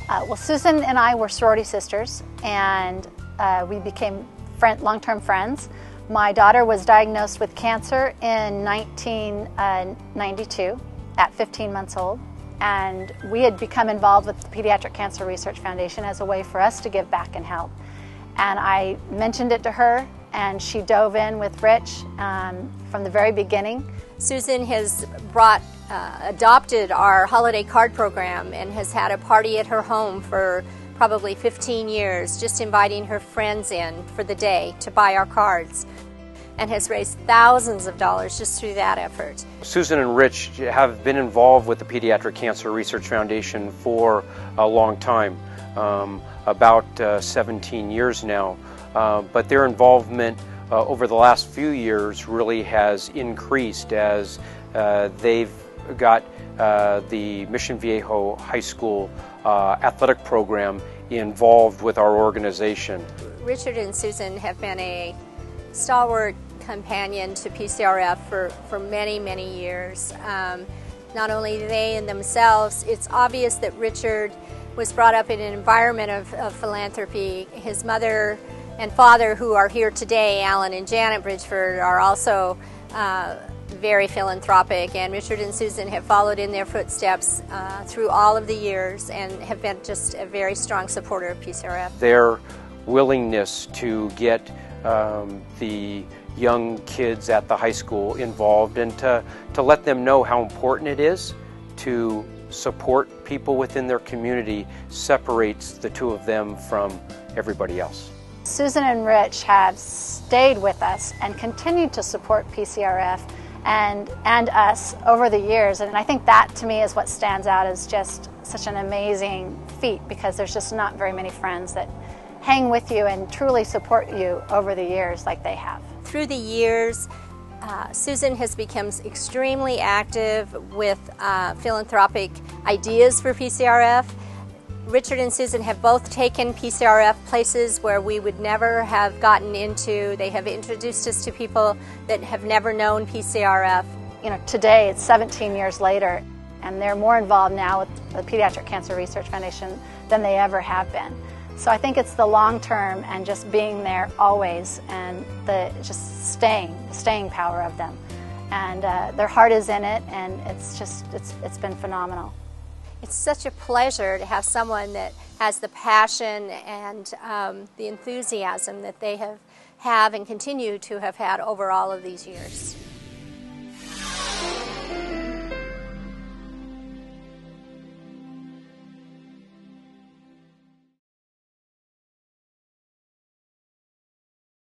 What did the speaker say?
Well, Susan and I were sorority sisters, and we became long-term friends. My daughter was diagnosed with cancer in 1992 at 15 months old, and we had become involved with the Pediatric Cancer Research Foundation as a way for us to give back and help. And I mentioned it to her, and she dove in with Rich from the very beginning. Susan has adopted our holiday card program and has had a party at her home for probably 15 years, just inviting her friends in for the day to buy our cards, and has raised thousands of dollars just through that effort. Susan and Rich have been involved with the Pediatric Cancer Research Foundation for a long time, about 17 years now, but their involvement over the last few years really has increased as they've got the Mission Viejo High School athletic program involved with our organization. Richard and Susan have been a stalwart companion to PCRF for many, many years. Not only they and themselves, it's obvious that Richard was brought up in an environment of philanthropy. His mother and father, who are here today, Alan and Janet Bridgford, are also very philanthropic, and Richard and Susan have followed in their footsteps through all of the years and have been just a very strong supporter of PCRF. Their willingness to get the young kids at the high school involved and to let them know how important it is to support people within their community separates the two of them from everybody else. Susan and Rich have stayed with us and continued to support PCRF and us over the years, and I think that to me is what stands out as just such an amazing feat, because there's just not very many friends that hang with you and truly support you over the years like they have. Through the years, Susan has become extremely active with philanthropic ideas for PCRF. Richard and Susan have both taken PCRF places where we would never have gotten into. They have introduced us to people that have never known PCRF. You know, today it's 17 years later, and they're more involved now with the Pediatric Cancer Research Foundation than they ever have been. So I think it's the long term and just being there always, and the just staying power of them. And their heart is in it, and it's been phenomenal. It's such a pleasure to have someone that has the passion and the enthusiasm that they have and continue to have had over all of these years.